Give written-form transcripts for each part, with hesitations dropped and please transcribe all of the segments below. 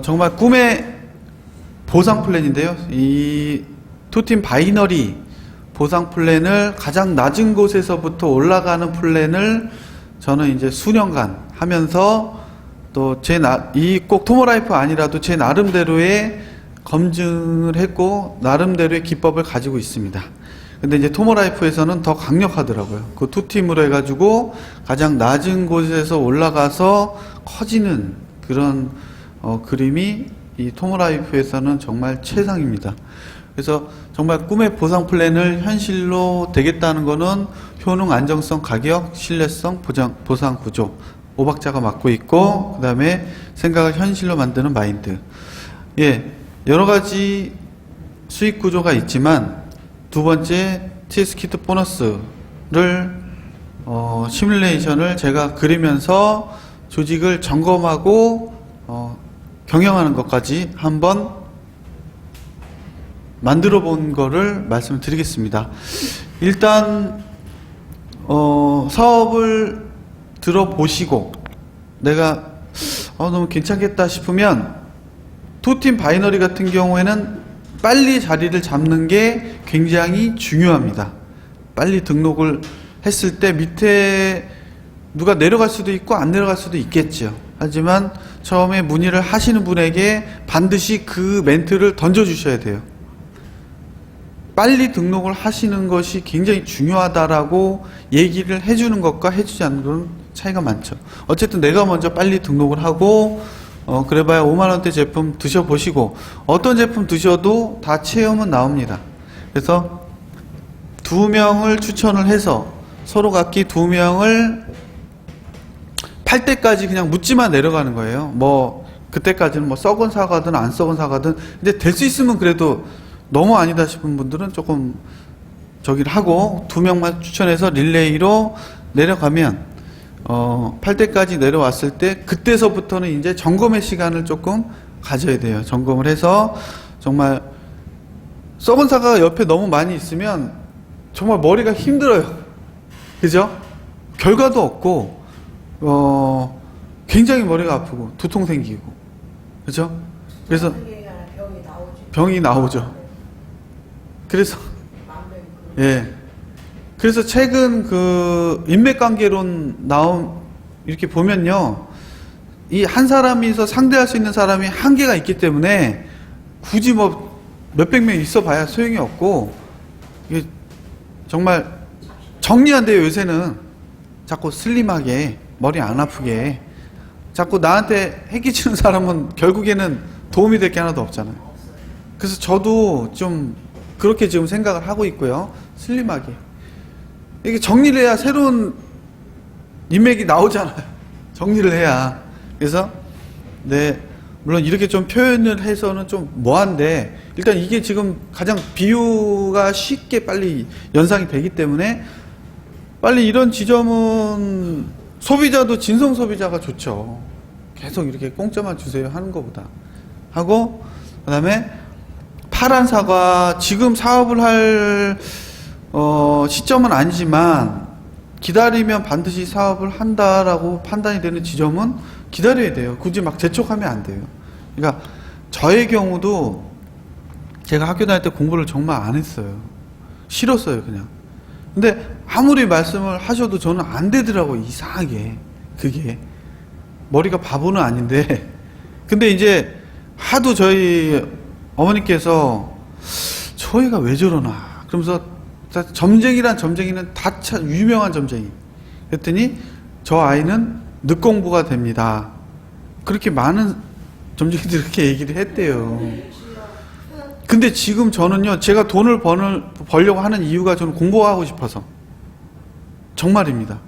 정말 꿈의 보상 플랜인데요. 이 투팀 바이너리 보상 플랜을 가장 낮은 곳에서부터 올라가는 플랜을 저는 이제 수년간 하면서 또 이 꼭 토모라이프 아니라도 제 나름대로의 검증을 했고 나름대로의 기법을 가지고 있습니다. 근데 이제 토모라이프에서는 더 강력하더라고요. 그 투팀으로 해가지고 가장 낮은 곳에서 올라가서 커지는 그런 그림이 이 토모라이프에서는 정말 최상입니다. 그래서 정말 꿈의 보상 플랜을 현실로 되겠다는 거는 효능, 안정성, 가격, 신뢰성, 보상 구조, 오박자가 맡고 있고, 그 다음에 생각을 현실로 만드는 마인드. 예, 여러 가지 수익 구조가 있지만 두 번째 TS키트 보너스를 시뮬레이션을 제가 그리면서 조직을 점검하고 경영하는 것까지 한번 만들어 본 거를 말씀을 드리겠습니다. 일단 사업을 들어보시고 내가 너무 괜찮겠다 싶으면 투팀 바이너리 같은 경우에는 빨리 자리를 잡는 게 굉장히 중요합니다. 빨리 등록을 했을 때 밑에 누가 내려갈 수도 있고 안 내려갈 수도 있겠죠. 하지만 처음에 문의를 하시는 분에게 반드시 그 멘트를 던져주셔야 돼요. 빨리 등록을 하시는 것이 굉장히 중요하다라고 얘기를 해주는 것과 해주지 않는 건 차이가 많죠. 어쨌든 내가 먼저 빨리 등록을 하고 그래봐야 5만원대 제품 드셔보시고 어떤 제품 드셔도 다 체험은 나옵니다. 그래서 2명을 추천을 해서 서로 각기 2명을 팔 때까지 그냥 묻지만 내려가는 거예요. 뭐 그때까지는 뭐 썩은 사과든 안 썩은 사과든 근데 될 수 있으면 그래도 너무 아니다 싶은 분들은 조금 저기를 하고 2명만 추천해서 릴레이로 내려가면 팔 때까지 내려왔을 때 그때서부터는 이제 점검의 시간을 조금 가져야 돼요. 점검을 해서 정말 썩은 사과가 옆에 너무 많이 있으면 정말 머리가 힘들어요. 그죠? 결과도 없고 굉장히 머리가 아프고 두통 생기고 그죠? 그래서 병이 나오죠. 그래서 예. 그래서 최근 그 인맥관계론 이렇게 보면요. 이 한 사람이서 상대할 수 있는 사람이 한계가 있기 때문에 굳이 뭐 몇백 명 있어 봐야 소용이 없고 이게 정말 정리 안 돼요. 요새는 자꾸 슬림하게 머리 안 아프게 자꾸 나한테 해끼치는 사람은 결국에는 도움이 될 게 하나도 없잖아요. 그래서 저도 좀 그렇게 지금 생각을 하고 있고요. 슬림하게 이게 정리를 해야 새로운 인맥이 나오잖아요. 정리를 해야. 그래서 물론 이렇게 좀 표현을 해서는 좀 뭐한데 일단 이게 지금 가장 비유가 쉽게 빨리 연상이 되기 때문에 빨리 이런 지점은 소비자도 진성 소비자가 좋죠. 계속 이렇게 공짜만 주세요 하는 것보다 하고 그 다음에 파란 사과 지금 사업을 할 시점은 아니지만 기다리면 반드시 사업을 한다라고 판단이 되는 지점은 기다려야 돼요. 굳이 막 재촉하면 안 돼요. 그러니까 저의 경우도 제가 학교 다닐 때 공부를 정말 안 했어요. 싫었어요 그냥. 근데 아무리 말씀을 하셔도 저는 안 되더라고요. 이상하게 그게 머리가 바보는 아닌데 근데 이제 하도 저희 어머니께서 저희가 왜 저러나 그러면서 점쟁이란 점쟁이는 다 유명한 점쟁이 그랬더니 저 아이는 늦공부가 됩니다. 그렇게 많은 점쟁이들이 그렇게 얘기를 했대요. 근데 지금 저는요 제가 돈을 벌려고 하는 이유가 저는 공부하고 싶어서 정말입니다.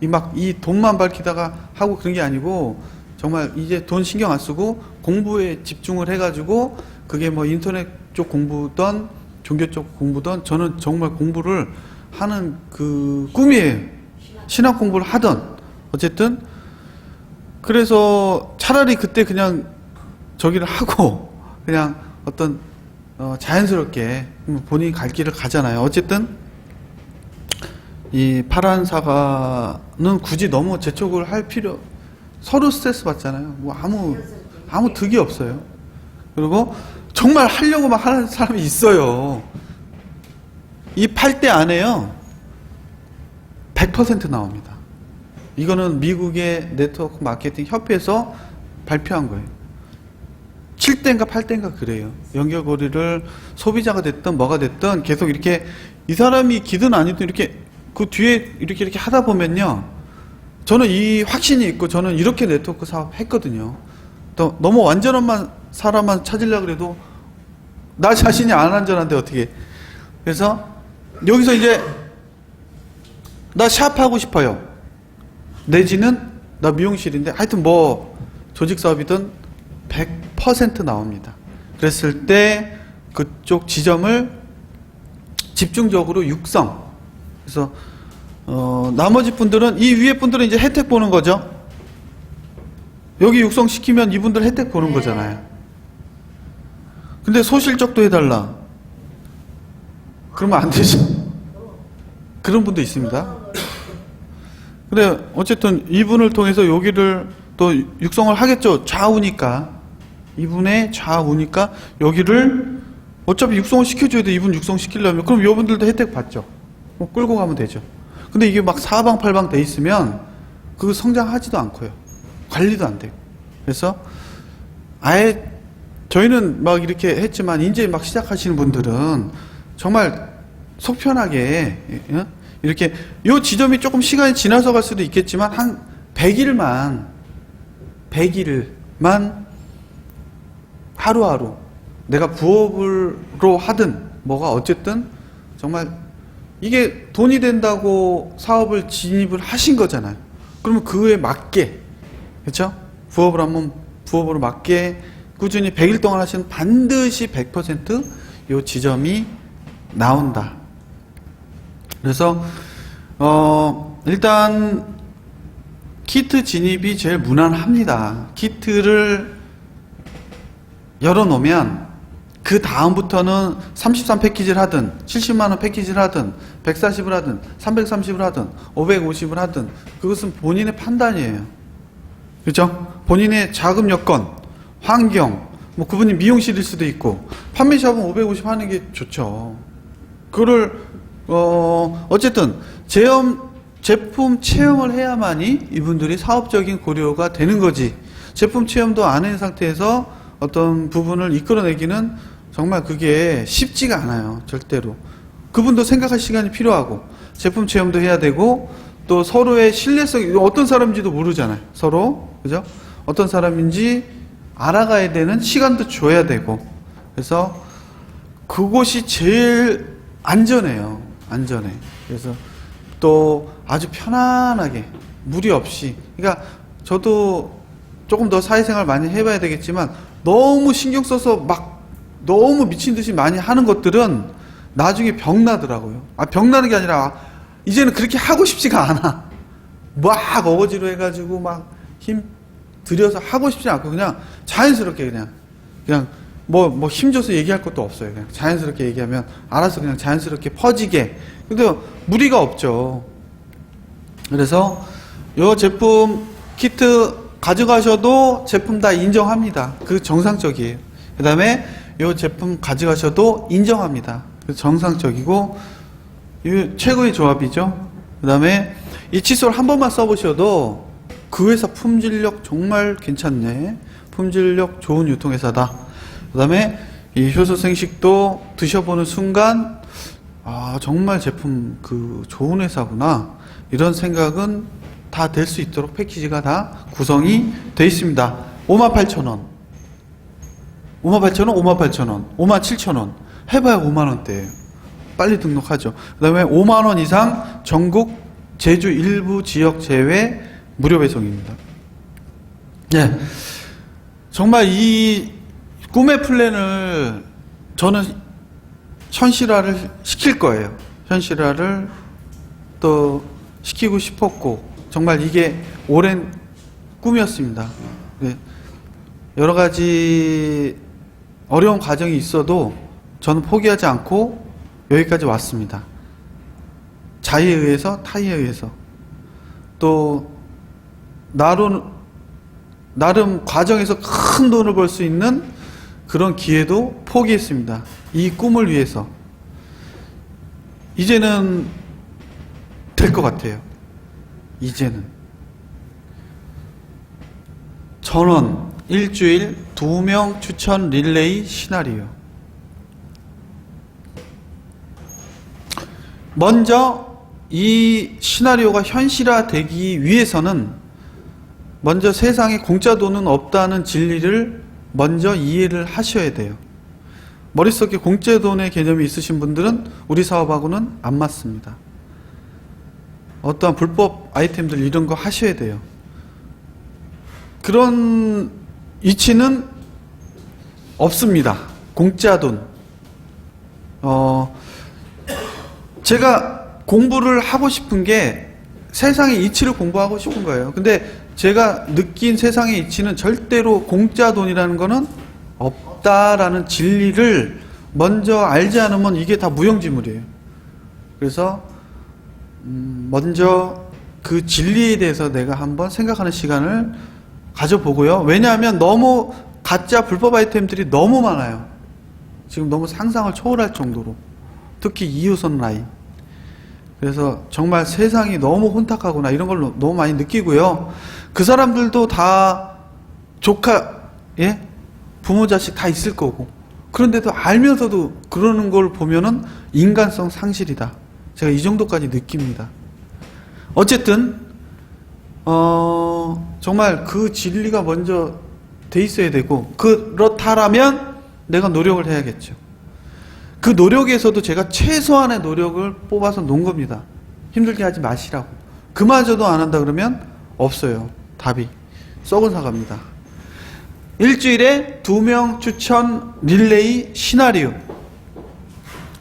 이 돈만 밝히다가 하고 그런 게 아니고 정말 이제 돈 신경 안 쓰고 공부에 집중을 해가지고 그게 뭐 인터넷 쪽 공부든 종교 쪽 공부든 저는 정말 공부를 하는 그 꿈이에요. 신학 공부를 하던 어쨌든 그래서 차라리 그때 그냥 저기를 하고 그냥 어떤 자연스럽게 본인이 갈 길을 가잖아요. 어쨌든 이 파란 사과는 굳이 너무 재촉을 할 필요 서로 스트레스 받잖아요. 뭐 아무 득이 없어요. 그리고 정말 하려고 막 하는 사람이 있어요. 이 8대 안에요 100% 나옵니다. 이거는 미국의 네트워크 마케팅 협회에서 발표한 거예요. 7대인가 8대인가 그래요. 연결고리를 소비자가 됐든 뭐가 됐든 계속 이렇게 이 사람이 기든 아니든 이렇게 그 뒤에 이렇게 하다 보면요. 저는 이 확신이 있고 저는 이렇게 네트워크 사업 했거든요. 또 너무 완전한 사람만 찾으려고 그래도 나 자신이 안 안전한데 어떻게. 그래서 여기서 이제 나 샵 하고 싶어요. 내지는 나 미용실인데 하여튼 뭐 조직 사업이든 100% 나옵니다. 그랬을 때 그쪽 지점을 집중적으로 육성. 그래서 나머지 분들은 이 위에 분들은 이제 혜택 보는 거죠. 여기 육성시키면 이분들 혜택 보는 거잖아요. 근데 소실적도 해달라. 그러면 안 되죠. 그런 분도 있습니다. 근데 어쨌든 이분을 통해서 여기를 또 육성을 하겠죠. 좌우니까. 이분의 좌우니까 여기를 어차피 육성을 시켜줘야 돼. 이분 육성시키려면. 그럼 이분들도 혜택 받죠. 뭐 끌고 가면 되죠. 근데 이게 막 사방팔방 돼 있으면 그거 성장하지도 않고요. 관리도 안 돼요. 그래서 아예 저희는 막 이렇게 했지만 이제 막 시작하시는 분들은 정말 속 편하게 이렇게 요 지점이 조금 시간이 지나서 갈 수도 있겠지만 한 100일만 하루하루 내가 부업으로 하든 뭐가 어쨌든 정말 이게 돈이 된다고 사업을 진입을 하신 거잖아요. 그러면 그에 맞게 그렇죠? 부업을 하면 부업으로 맞게 꾸준히 100일 동안 하시면 반드시 100% 이 지점이 나온다. 그래서 일단 키트 진입이 제일 무난합니다. 키트를 열어놓으면 그 다음부터는 33 패키지를 하든 70만원 패키지를 하든 140을 하든 330을 하든 550을 하든 그것은 본인의 판단이에요. 그렇죠? 본인의 자금 여건, 환경, 뭐 그분이 미용실일 수도 있고 판매샵은 550 하는 게 좋죠. 그거를 어쨌든 제품 체험을 해야만이 이분들이 사업적인 고려가 되는 거지. 제품 체험도 안 한 상태에서 어떤 부분을 이끌어내기는 정말 그게 쉽지가 않아요. 절대로. 그분도 생각할 시간이 필요하고 제품 체험도 해야 되고 또 서로의 신뢰성이 어떤 사람인지도 모르잖아요. 서로. 그죠? 어떤 사람인지 알아가야 되는 시간도 줘야 되고. 그래서 그곳이 제일 안전해요. 안전해. 그래서 또 아주 편안하게 무리 없이. 그러니까 저도 조금 더 사회생활 많이 해봐야 되겠지만 너무 신경 써서 막 너무 미친 듯이 많이 하는 것들은 나중에 병나더라고요. 병나는 게 아니라 이제는 그렇게 하고 싶지가 않아. 막 어거지로 해가지고 막 힘 들여서 하고 싶지 않고 그냥 자연스럽게 그냥 뭐 힘줘서 얘기할 것도 없어요. 그냥 자연스럽게 얘기하면 알아서 그냥 자연스럽게 퍼지게. 근데 무리가 없죠. 그래서 이 제품 키트 가져가셔도 제품 다 인정합니다. 그 정상적이에요. 그 다음에 이 제품 가져가셔도 인정합니다. 그 정상적이고 이 최고의 조합이죠. 그 다음에 이 칫솔 한 번만 써보셔도 그 회사 품질력 정말 괜찮네. 품질력 좋은 유통회사다. 그 다음에 이 효소 생식도 드셔보는 순간 정말 제품 그 좋은 회사구나 이런 생각은 다 될 수 있도록 패키지가 다 구성이 되어 있습니다. 58,000원 58,000원 57,000원 해봐야 5만원대예요. 빨리 등록하죠. 그 다음에 5만원 이상 전국 제주 일부 지역 제외 무료 배송입니다. 네, 정말 이 꿈의 플랜을 저는 현실화를 시킬 거예요. 현실화를 또 시키고 싶었고 정말 이게 오랜 꿈이었습니다. 여러 가지 어려운 과정이 있어도 저는 포기하지 않고 여기까지 왔습니다. 자의에 의해서 타의에 의해서 또 나름 과정에서 큰 돈을 벌 수 있는 그런 기회도 포기했습니다. 이 꿈을 위해서. 이제는 될 것 같아요. 이제는. 전원 일주일 2명 추천 릴레이 시나리오. 먼저 이 시나리오가 현실화되기 위해서는 먼저 세상에 공짜 돈은 없다는 진리를 먼저 이해를 하셔야 돼요. 머릿속에 공짜 돈의 개념이 있으신 분들은 우리 사업하고는 안 맞습니다. 어떠한 불법 아이템들 이런 거 하셔야 돼요. 그런 이치는 없습니다. 공짜 돈. 제가 공부를 하고 싶은 게 세상의 이치를 공부하고 싶은 거예요. 근데 제가 느낀 세상의 이치는 절대로 공짜 돈이라는 거는 없다라는 진리를 먼저 알지 않으면 이게 다 무용지물이에요. 그래서 먼저 그 진리에 대해서 내가 한번 생각하는 시간을 가져보고요. 왜냐하면 너무 가짜 불법 아이템들이 너무 많아요. 지금 너무 상상을 초월할 정도로. 특히 2호선 라인. 그래서 정말 세상이 너무 혼탁하구나 이런 걸 너무 많이 느끼고요. 그 사람들도 다 조카, 예? 부모 자식 다 있을 거고, 그런데도 알면서도 그러는 걸 보면은 인간성 상실이다. 제가 이 정도까지 느낍니다. 어쨌든 정말 그 진리가 먼저 돼 있어야 되고, 그렇다라면 내가 노력을 해야겠죠. 그 노력에서도 제가 최소한의 노력을 뽑아서 놓은 겁니다. 힘들게 하지 마시라고. 그마저도 안 한다 그러면 없어요. 답이. 썩은 사과입니다. 일주일에 2명 추천 릴레이 시나리오.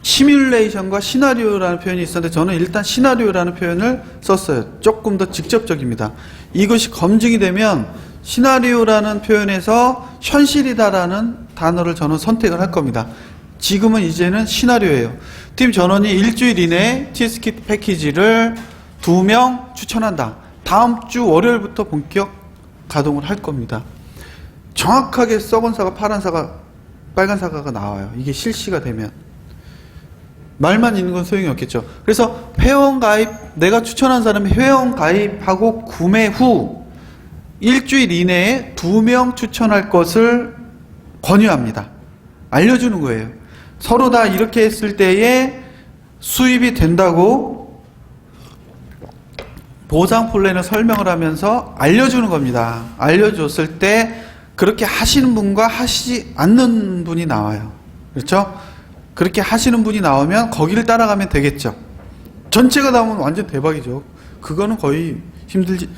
시뮬레이션과 시나리오라는 표현이 있었는데 저는 일단 시나리오라는 표현을 썼어요. 조금 더 직접적입니다. 이것이 검증이 되면 시나리오라는 표현에서 현실이다라는 단어를 저는 선택을 할 겁니다. 지금은 이제는 시나리오예요. 팀 전원이 일주일 이내에 티스킷 패키지를 2명 추천한다. 다음 주 월요일부터 본격 가동을 할 겁니다. 정확하게 썩은 사과, 파란 사과, 빨간 사과가 나와요. 이게 실시가 되면. 말만 있는 건 소용이 없겠죠. 그래서 회원 가입, 내가 추천한 사람이 회원 가입하고 구매 후 일주일 이내에 2명 추천할 것을 권유합니다. 알려주는 거예요. 서로 다 이렇게 했을 때에 수입이 된다고 보상 플랜을 설명을 하면서 알려주는 겁니다. 알려줬을 때 그렇게 하시는 분과 하시지 않는 분이 나와요. 그렇죠? 그렇게 하시는 분이 나오면 거기를 따라가면 되겠죠. 전체가 나오면 완전 대박이죠. 그거는 거의 힘들지.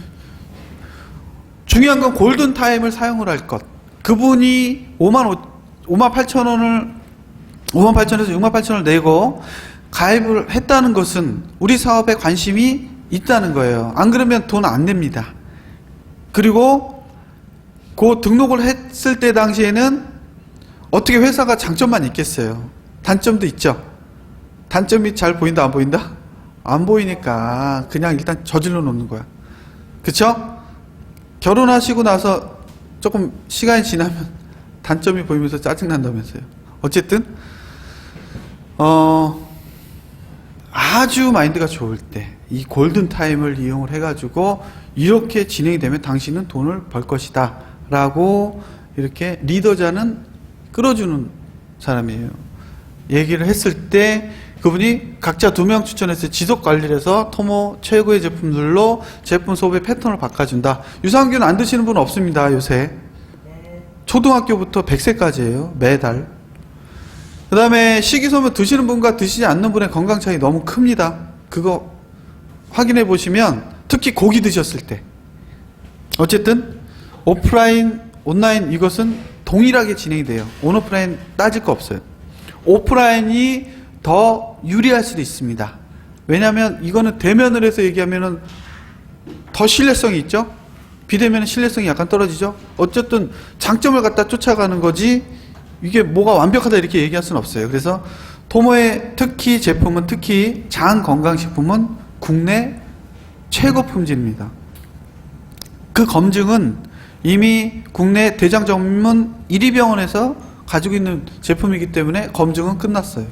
중요한 건 골든타임을 사용을 할 것. 그분이 58,000원에서 68,000원을 내고 가입을 했다는 것은 우리 사업에 관심이 있다는 거예요. 안 그러면 돈 안 냅니다. 그리고 그 등록을 했을 때 당시에는 어떻게 회사가 장점만 있겠어요. 단점도 있죠. 단점이 잘 보인다 안 보인다? 안 보이니까 그냥 일단 저질러 놓는 거야. 그쵸? 결혼하시고 나서 조금 시간이 지나면 단점이 보이면서 짜증난다면서요. 어쨌든 아주 마인드가 좋을 때 이 골든타임을 이용을 해가지고 이렇게 진행이 되면 당신은 돈을 벌 것이다 라고 이렇게 리더자는 끌어주는 사람이에요. 얘기를 했을 때 그분이 각자 2명 추천해서 지속관리를 해서 토모 최고의 제품들로 제품 소비의 패턴을 바꿔준다. 유산균 안 드시는 분 없습니다. 요새 초등학교부터 100세까지예요. 매달. 그 다음에 식이소면 드시는 분과 드시지 않는 분의 건강 차이 너무 큽니다. 그거 확인해 보시면 특히 고기 드셨을 때 어쨌든 오프라인, 온라인 이것은 동일하게 진행이 돼요. 온오프라인 따질 거 없어요. 오프라인이 더 유리할 수도 있습니다. 왜냐하면 이거는 대면을 해서 얘기하면은 더 신뢰성이 있죠. 비대면은 신뢰성이 약간 떨어지죠. 어쨌든 장점을 갖다 쫓아가는 거지 이게 뭐가 완벽하다 이렇게 얘기할 수는 없어요. 그래서 토모의 특히 제품은 특히 장 건강식품은 국내 최고 품질입니다. 그 검증은 이미 국내 대장 전문 1위 병원에서 가지고 있는 제품이기 때문에 검증은 끝났어요.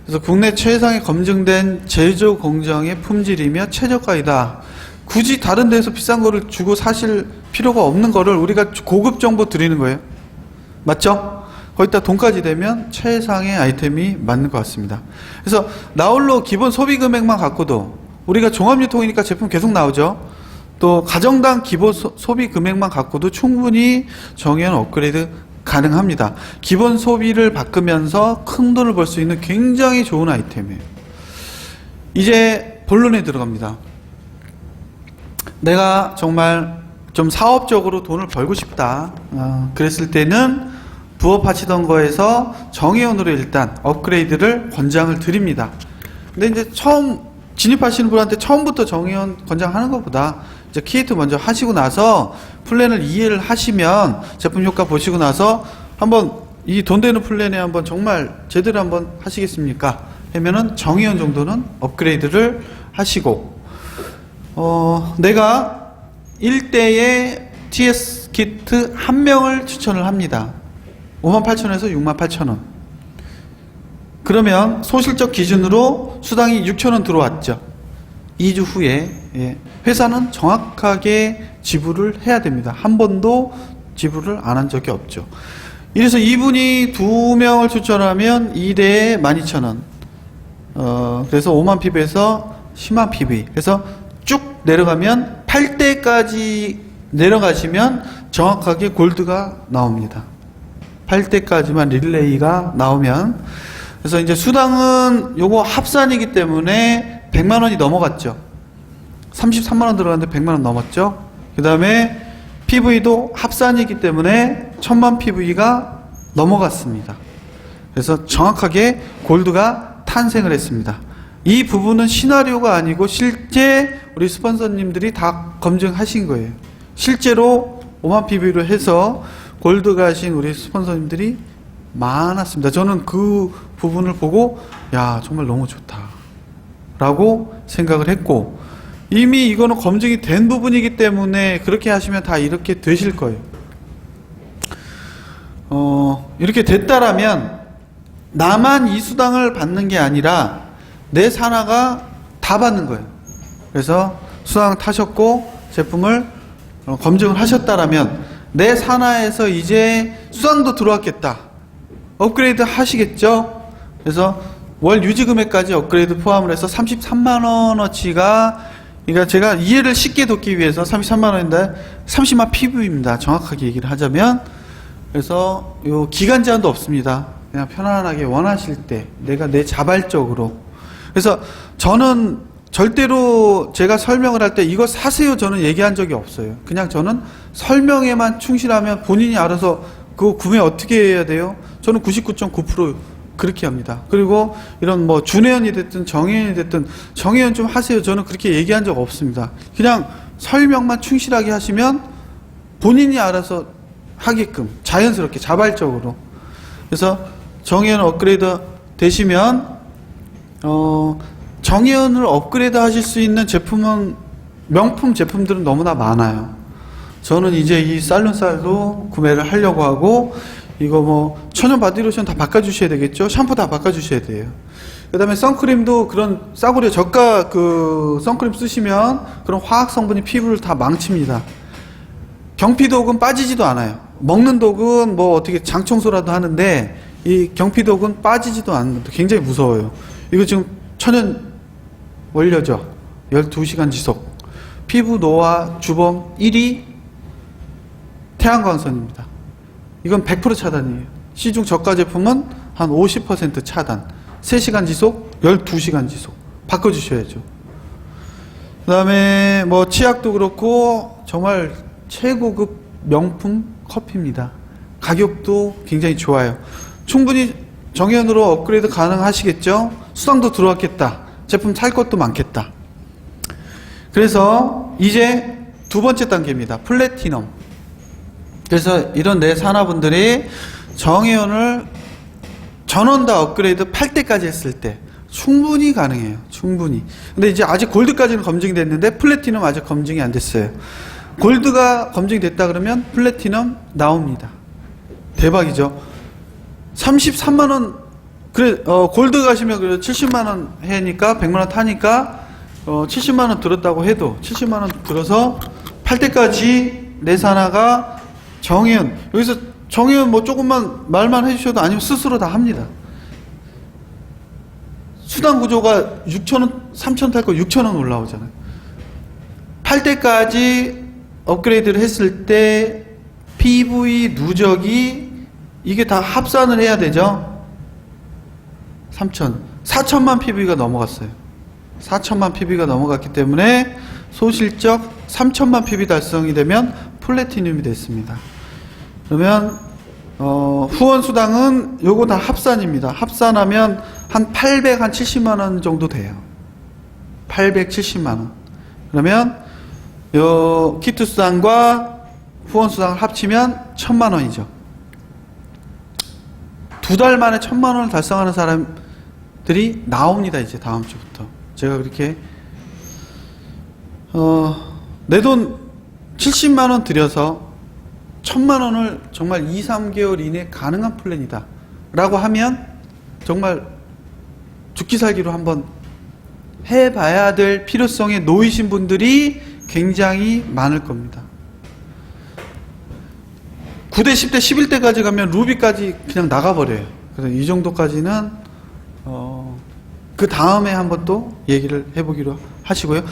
그래서 국내 최상의 검증된 제조 공정의 품질이며 최저가이다. 굳이 다른 데서 비싼 거를 주고 사실 필요가 없는 거를 우리가 고급 정보 드리는 거예요. 맞죠? 거기다 돈까지 되면 최상의 아이템이 맞는 것 같습니다. 그래서 나홀로 기본 소비 금액만 갖고도 우리가 종합유통이니까 제품 계속 나오죠. 또 가정당 기본 소비 금액만 갖고도 충분히 정의연 업그레이드 가능합니다. 기본 소비를 바꾸면서 큰 돈을 벌 수 있는 굉장히 좋은 아이템이에요. 이제 본론에 들어갑니다. 내가 정말 좀 사업적으로 돈을 벌고 싶다. 그랬을 때는 부업하시던 거에서 정의연으로 일단 업그레이드를 권장을 드립니다. 근데 이제 처음 진입하시는 분한테 처음부터 정의연 권장하는 것보다 이제 키에이트 먼저 하시고 나서 플랜을 이해를 하시면 제품 효과 보시고 나서 한번 이 돈 되는 플랜에 한번 정말 제대로 한번 하시겠습니까? 하면은 정의연 정도는 업그레이드를 하시고 내가 1대의 TS 키트 한 명을 추천을 합니다. 58,000원에서 68,000원. 그러면 소실적 기준으로 수당이 6,000원 들어왔죠. 2주 후에 회사는 정확하게 지불을 해야 됩니다. 한 번도 지불을 안 한 적이 없죠. 이래서 이분이 2명을 추천하면 2대에 12,000원. 그래서 5만 PV에서 10만 PV. 그래서 쭉 내려가면 8대까지 내려가시면 정확하게 골드가 나옵니다. 8대까지만 릴레이가 나오면. 그래서 이제 수당은 요거 합산이기 때문에 100만 원이 넘어갔죠. 33만 원 들어갔는데 100만 원 넘었죠. 그 다음에 PV도 합산이기 때문에 1000만 PV가 넘어갔습니다. 그래서 정확하게 골드가 탄생을 했습니다. 이 부분은 시나리오가 아니고 실제 우리 스폰서님들이 다 검증하신 거예요. 실제로 5만 PV로 해서 골드 가신 우리 스폰서님들이 많았습니다. 저는 그 부분을 보고 야 정말 너무 좋다 라고 생각을 했고, 이미 이거는 검증이 된 부분이기 때문에 그렇게 하시면 다 이렇게 되실 거예요. 이렇게 됐다라면 나만 이 수당을 받는 게 아니라 내 산하가 다 받는 거예요. 그래서 수당 타셨고 제품을 검증을 하셨다라면 내 산하에서 이제 수당도 들어왔겠다. 업그레이드 하시겠죠? 그래서 월 유지 금액까지 업그레이드 포함을 해서 33만 원어치가, 그러니까 제가 이해를 쉽게 돕기 위해서 33만 원인데 30만 PV입니다. 정확하게 얘기를 하자면. 그래서 요 기간 제한도 없습니다. 그냥 편안하게 원하실 때 내가 내 자발적으로. 그래서 저는 절대로 제가 설명을 할 때 이거 사세요 저는 얘기한 적이 없어요. 그냥 저는 설명에만 충실하면 본인이 알아서 그거 구매 어떻게 해야 돼요? 저는 99.9% 그렇게 합니다. 그리고 이런 뭐 준회원이 됐든 정회원이 됐든 정회원 좀 하세요. 저는 그렇게 얘기한 적 없습니다. 그냥 설명만 충실하게 하시면 본인이 알아서 하게끔 자연스럽게 자발적으로. 그래서 정회원 업그레이드 되시면 정회원을 업그레이드 하실 수 있는 제품은 명품 제품들은 너무나 많아요. 저는 이제 이 살룬살도 구매를 하려고 하고, 이거 뭐 천연 바디로션 다 바꿔주셔야 되겠죠. 샴푸 다 바꿔주셔야 돼요. 그 다음에 선크림도 그런 싸구려 저가 그 선크림 쓰시면 그런 화학 성분이 피부를 다 망칩니다. 경피독은 빠지지도 않아요. 먹는 독은 뭐 어떻게 장청소라도 하는데 이 경피독은 빠지지도 않는 것도 굉장히 무서워요. 이거 지금 천연 원료죠. 12시간 지속. 피부 노화 주범 1위 태양광선입니다. 이건 100% 차단이에요. 시중 저가 제품은 한 50% 차단. 3시간 지속, 12시간 지속. 바꿔주셔야죠. 그 다음에 뭐 치약도 그렇고 정말 최고급 명품 커피입니다. 가격도 굉장히 좋아요. 충분히 정연으로 업그레이드 가능하시겠죠? 수당도 들어왔겠다. 제품 살 것도 많겠다. 그래서 이제 두 번째 단계입니다. 플래티넘. 그래서 이런 내 산하분들이 정회원을 전원 다 업그레이드 8대까지 했을 때 충분히 가능해요. 충분히. 근데 이제 아직 골드까지는 검증이 됐는데 플래티넘 아직 검증이 안 됐어요. 골드가 검증이 됐다 그러면 플래티넘 나옵니다. 대박이죠. 33만원, 그래, 골드 가시면 그래 70만원 해니까 100만원 타니까 70만원 들었다고 해도 70만원 들어서 팔 때까지 내산화가 정의연, 여기서 정의연 뭐 조금만 말만 해주셔도 아니면 스스로 다 합니다. 수당 구조가 6,000원, 3,000원 탈 거 6,000원 올라오잖아요. 팔 때까지 업그레이드를 했을 때 PV 누적이 이게 다 합산을 해야 되죠. 4천만 PV가 넘어갔어요. 4천만 PV가 넘어갔기 때문에 소실적 3천만 PV 달성이 되면 플래티늄이 됐습니다. 그러면 후원 수당은 요거 다 합산입니다. 합산하면 한 870만 원 정도 돼요. 870만 원. 그러면 요 키트 수당과 후원 수당을 합치면 1000만 원이죠. 2달 만에 1000만 원을 달성하는 사람들이 나옵니다. 이제 다음 주부터. 제가 그렇게 내 돈 70만 원 들여서 1000만 원을 정말 2, 3개월 이내 가능한 플랜이다 라고 하면 정말 죽기 살기로 한번 해봐야 될 필요성에 놓이신 분들이 굉장히 많을 겁니다. 9대, 10대, 11대까지 가면 루비까지 그냥 나가버려요. 그래서 이 정도까지는 그 다음에 한번 또 얘기를 해보기로 하시고요.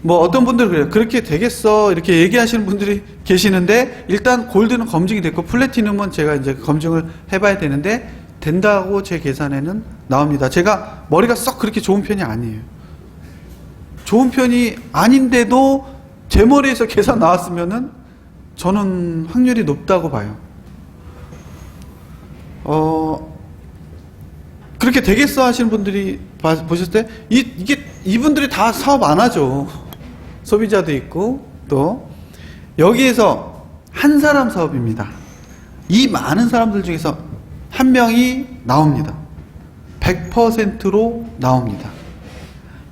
뭐 어떤 분들은 그래요. 그렇게 되겠어 이렇게 얘기하시는 분들이 계시는데, 일단 골드는 검증이 됐고 플래티넘은 제가 이제 검증을 해봐야 되는데 된다고 제 계산에는 나옵니다. 제가 머리가 썩 그렇게 좋은 편이 아니에요. 좋은 편이 아닌데도 제 머리에서 계산 나왔으면은 저는 확률이 높다고 봐요. 그렇게 되겠어 하시는 분들이 보셨을 때 이분들이 다 사업 안 하죠. 소비자도 있고 또 여기에서 한 사람 사업입니다. 이 많은 사람들 중에서 한 명이 나옵니다. 100%로 나옵니다.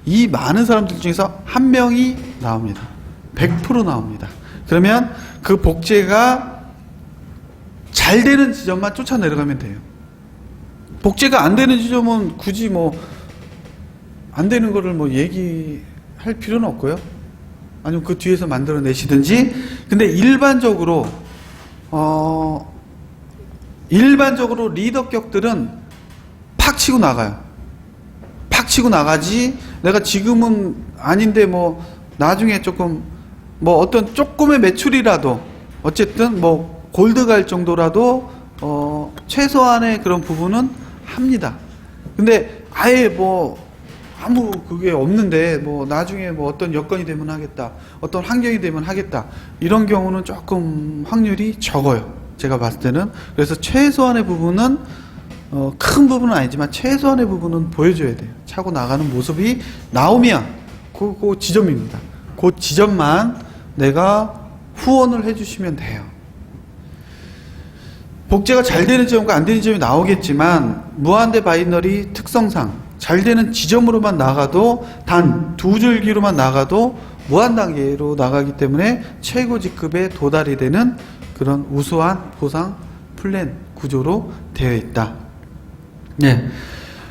이 많은 사람들 중에서 한 명이 나옵니다. 100% 나옵니다. 그러면 그 복제가 잘 되는 지점만 쫓아 내려가면 돼요. 복제가 안 되는 지점은 굳이 뭐 안 되는 거를 뭐 얘기할 필요는 없고요. 아니면 그 뒤에서 만들어내시든지. 근데 일반적으로 리더격들은 팍 치고 나가요. 팍 치고 나가지, 내가 지금은 아닌데 뭐 나중에 조금 뭐 어떤 조금의 매출이라도 어쨌든 뭐 골드 갈 정도라도 최소한의 그런 부분은 합니다. 근데 아예 뭐 아무 그게 없는데 뭐 나중에 뭐 어떤 여건이 되면 하겠다, 어떤 환경이 되면 하겠다, 이런 경우는 조금 확률이 적어요. 제가 봤을 때는. 그래서 최소한의 부분은 큰 부분은 아니지만 최소한의 부분은 보여줘야 돼요. 차고 나가는 모습이 나오면 그 지점입니다. 그 지점만 내가 후원을 해주시면 돼요. 복제가 잘 되는 지점과 안 되는 지점이 나오겠지만 무한대 바이너리 특성상 잘 되는 지점으로만 나가도 단 2줄기로만 나가도 무한 단계로 나가기 때문에 최고 직급에 도달이 되는 그런 우수한 보상 플랜 구조로 되어 있다. 네.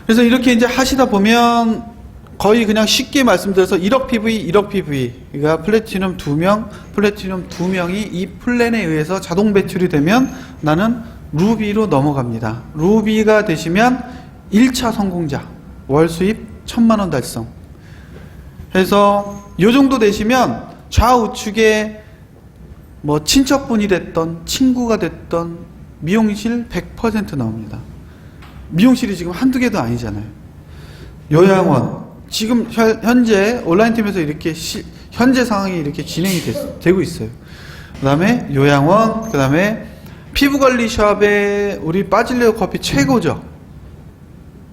그래서 이렇게 이제 하시다 보면 거의 그냥 쉽게 말씀드려서 1억 PV, 1억 PV가 플래티넘 2명, 플래티넘 2명이 이 플랜에 의해서 자동 배출이 되면 나는 루비로 넘어갑니다. 루비가 되시면 1차 성공자, 월 수입 1000만원 달성. 해서 요 정도 되시면 좌우측에 뭐 친척분이 됐던 친구가 됐던 미용실 100% 나옵니다. 미용실이 지금 한두 개도 아니잖아요. 요양원 지금 현재 온라인팀에서 이렇게 현재 상황이 이렇게 진행이 되고 있어요. 그 다음에 요양원, 그 다음에 피부관리샵에 우리 빠질레오 커피 최고죠.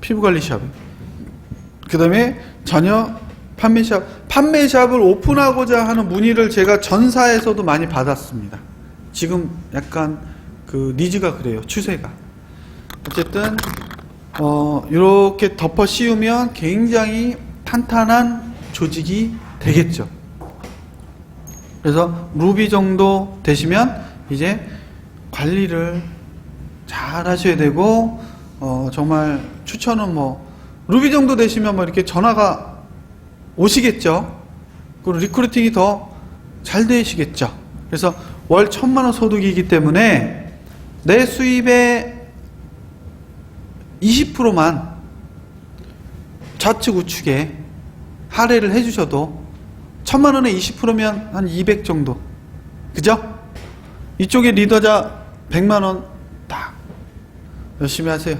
피부관리샵. 그 다음에 전혀 판매샵을 오픈하고자 하는 문의를 제가 전사에서도 많이 받았습니다. 지금 약간 그 니즈가 그래요. 추세가. 어쨌든 이렇게 덮어 씌우면 굉장히 탄탄한 조직이 되겠죠. 그래서 루비 정도 되시면 이제 관리를 잘 하셔야 되고, 정말 추천은 뭐, 루비 정도 되시면 뭐 이렇게 전화가 오시겠죠. 그리고 리크루팅이 더 잘 되시겠죠. 그래서 월 1,000만 원 소득이기 때문에 내 수입의 20%만 좌측 우측에 할애를 해주셔도 1,000만 원에 20%면 한 200 정도. 그죠? 이쪽에 리더자 100만 원 딱 열심히 하세요.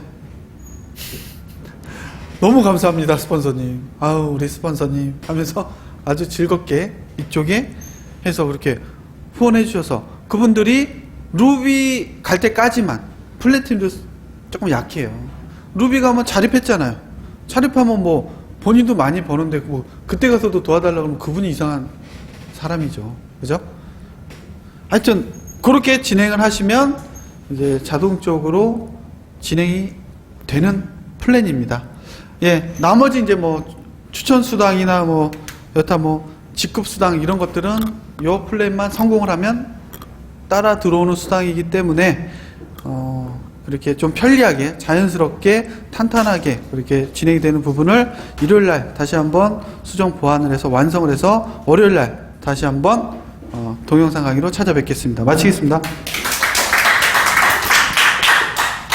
너무 감사합니다, 스폰서님. 아우, 우리 스폰서님 하면서 아주 즐겁게 이쪽에 해서 그렇게 후원해 주셔서 그분들이 루비 갈 때까지만, 플래티넘도 조금 약해요. 루비 가면 자립했잖아요. 자립하면 뭐 본인도 많이 버는데 뭐 그때 가서도 도와달라고 하면 그분이 이상한 사람이죠. 그죠? 하여튼 그렇게 진행을 하시면 이제 자동적으로 진행이 되는 플랜입니다. 예, 나머지 이제 뭐 추천 수당이나 뭐 여타 뭐 직급 수당 이런 것들은 요 플랜만 성공을 하면 따라 들어오는 수당이기 때문에 그렇게 좀 편리하게 자연스럽게 탄탄하게 그렇게 진행이 되는 부분을 일요일날 다시 한번 수정 보완을 해서 완성을 해서 월요일날 다시 한번 동영상 강의로 찾아뵙겠습니다. 마치겠습니다.